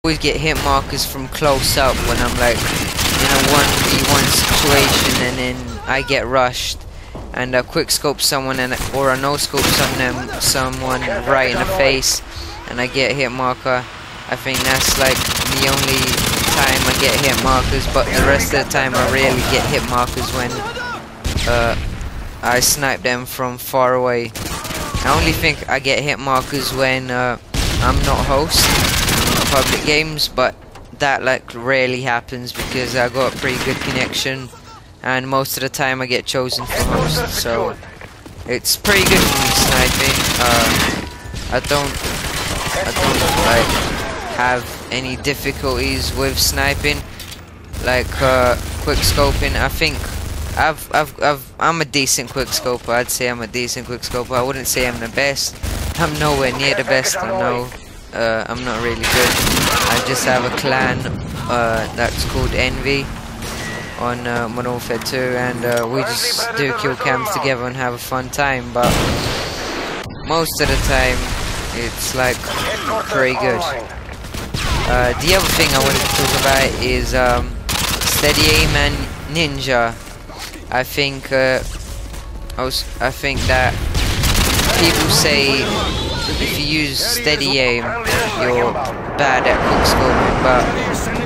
always get hit markers from close up when I'm like in a 1v1 situation, and then I get rushed and quick scope someone or a no scope someone right in the face, and I get hit marker. I think that's like the only time I get hit markers, but the rest of the time I rarely get hit markers when I snipe them from far away. I only think I get hit markers when I'm not host in public games, but that like rarely happens because I got a pretty good connection, and most of the time I get chosen for host, so it's pretty good for me sniping. I don't like have any difficulties with sniping, like quick scoping. I think I'm a decent quick scoper. I'd say I'm a decent quick scoper. I wouldn't say I'm the best. I'm nowhere near the best. I know I'm not really good. I just have a clan that's called Envy on Modern Warfare 2, and we just do kill cams together and have a fun time, but most of the time it's like pretty good. The other thing I wanted to talk about is steady aim and ninja. I think that people say if you use steady aim you're bad at quick scoping, but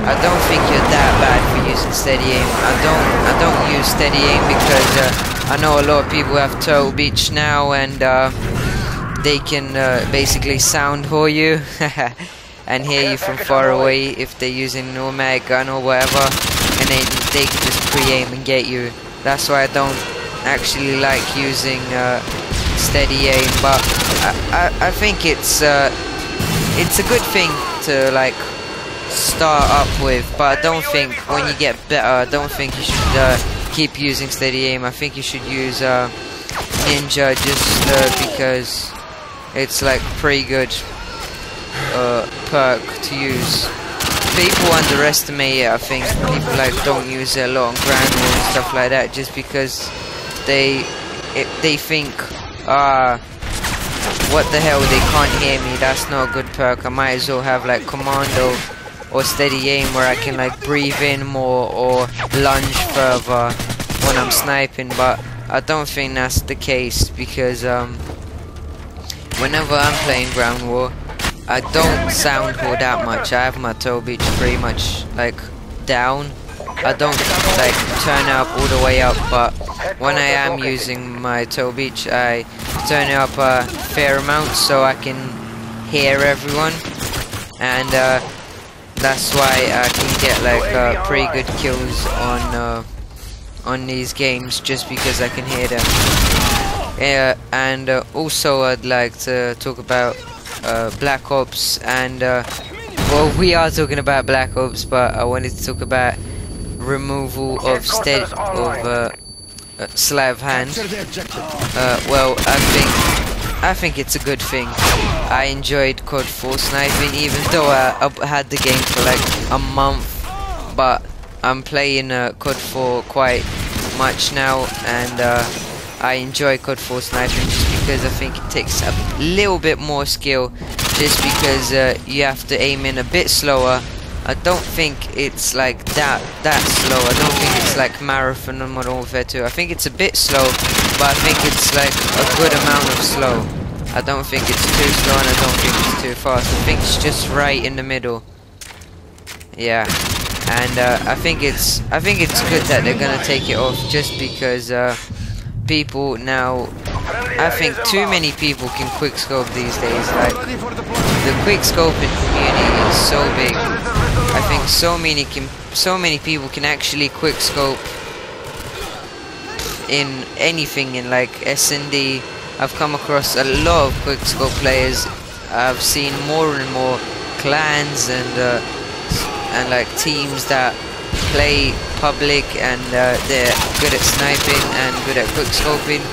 I don't think you're that bad for using steady aim. I don't use steady aim because I know a lot of people have turtle beach now, and they can basically sound whore you and hear you from far away if they're using an automatic gun or whatever, and they can just pre-aim and get you. That's why I don't actually like using steady aim, but I think it's a good thing to like start up with, but I don't think when you get better, I don't think you should keep using steady aim. I think you should use ninja just because it's like pretty good perk to use. People underestimate it. I think people like don't use it a lot on ground war and stuff like that, just because they think what the hell, they can't hear me, that's not a good perk. I might as well have like commando or steady aim where I can like breathe in more or lunge further when I'm sniping, but I don't think that's the case because whenever I'm playing ground war I don't sound whore that much. I have my toe beach pretty much like down. I don't like turn it up all the way up, but when I am using my toe beach I turn it up a fair amount so I can hear everyone, and that's why I can get like pretty good kills on these games, just because I can hear them. Yeah, and also I'd like to talk about Black Ops, and well, we are talking about Black Ops, but I wanted to talk about removal of sleight of hand. Well, I think it's a good thing. I enjoyed COD 4 sniping, even though I had the game for like a month, but I'm playing COD 4 quite much now, and I enjoy COD 4 sniping just because I think it takes a little bit more skill, just because you have to aim in a bit slower. I don't think it's like that slow. I don't think it's like marathon on Modern Warfare 2. I think it's a bit slow, but I think it's like a good amount of slow. I don't think it's too slow and I don't think it's too fast. I think it's just right in the middle. Yeah, and I think it's good that they're gonna take it off, just because people now, I think too many people can quickscope these days. Like, the quickscoping community is so big. I think so many people can actually quickscope in anything, in like S&D. I've come across a lot of quickscope players. I've seen more and more clans and like teams that play public, and they're good at sniping and good at quickscoping.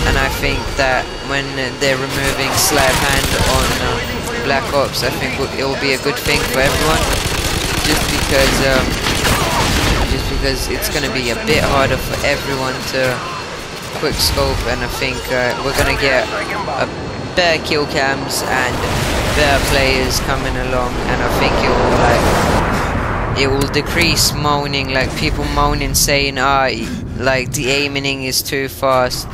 And I think that when they're removing sleight of hand on Black Ops, I think it will be a good thing for everyone, just because it's going to be a bit harder for everyone to quickscope, and I think we're going to get better kill cams and better players coming along, and I think it will decrease moaning, like people moaning saying like the aiming is too fast.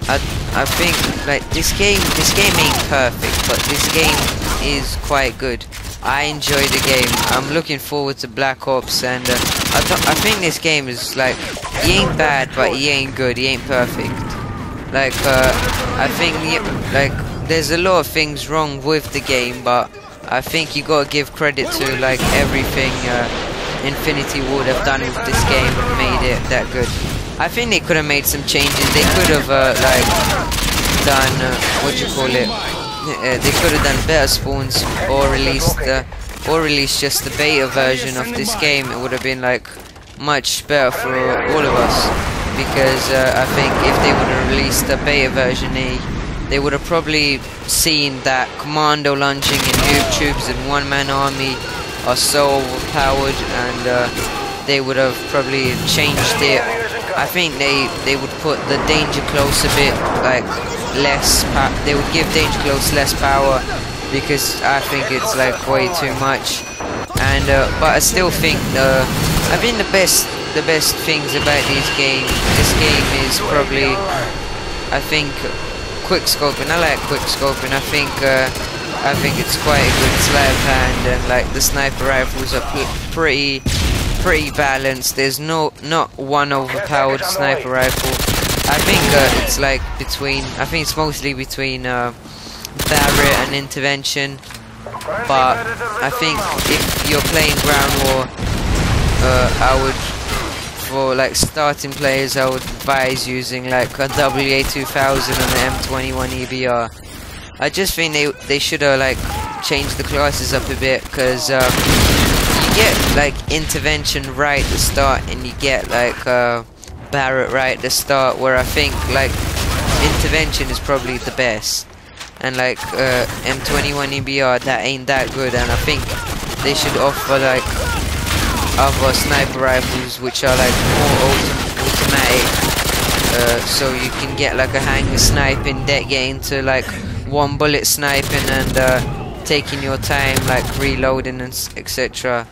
I think like this game ain't perfect, but this game is quite good. I enjoy the game. I'm looking forward to Black Ops, and I think this game is like, he ain't bad, but he ain't good. He ain't perfect. Like I think like there's a lot of things wrong with the game, but I think you gotta give credit to like everything Infinity Ward have done with this game and made it that good. I think they could have made some changes. They could have like done what do you call it? They could have done better spawns, or released just the beta version of this game. It would have been like much better for all of us, because I think if they would have released a beta version, they would have probably seen that commando lunging and noob tubes and one-man army are so overpowered, and they would have probably changed it. I think they would put the danger close a bit like less. They would give danger close less power, because I think it's like way too much. And but I still think the best things about this game is probably, I think, quick scoping. I like quick scoping. I think it's quite a good sleight of hand, and like the sniper rifles are pretty balanced. There's not one overpowered sniper rifle. I think it's like between. I think it's mostly between Barrett and Intervention. But I think if you're playing Ground War, I would, for like starting players, I would advise using like a WA2000 and the M21 EBR. I just think they should have like changed the classes up a bit, because you get like Intervention right at the start, and you get like Barrett right at the start, where I think like Intervention is probably the best, and like M21 EBR, that ain't that good. And I think they should offer like other sniper rifles which are like more automatic, so you can get like a hanger sniping, get into like one bullet sniping, and taking your time like reloading and etc.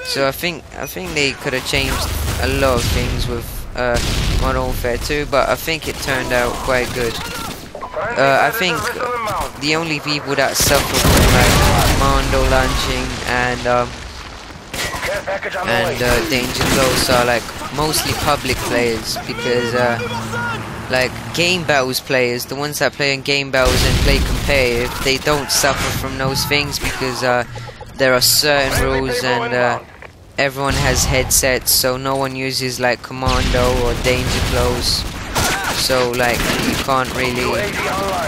So I think they could have changed a lot of things with Modern Warfare 2, but I think it turned out quite good. I think the only people that suffer from like commando lunging and danger close are like mostly public players, because like game battles players, the ones that play in game battles and play competitive, they don't suffer from those things, because there are certain rules, and everyone has headsets, so no one uses like commando or danger close. So like you can't really,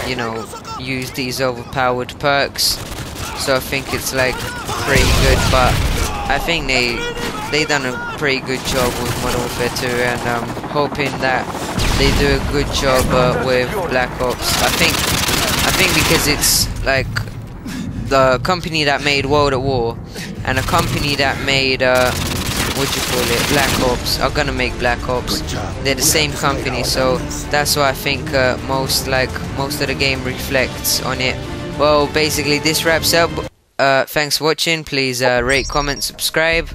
you know, use these overpowered perks. So I think it's like pretty good, but I think they done a pretty good job with Modern Warfare 2, and I'm hoping that they do a good job with Black Ops. I think because it's like the company that made World at War and a company that made Black Ops are gonna make Black Ops. They're the same company, so that's why I think most of the game reflects on it. Well, basically this wraps up. Thanks for watching. Please rate, comment, subscribe,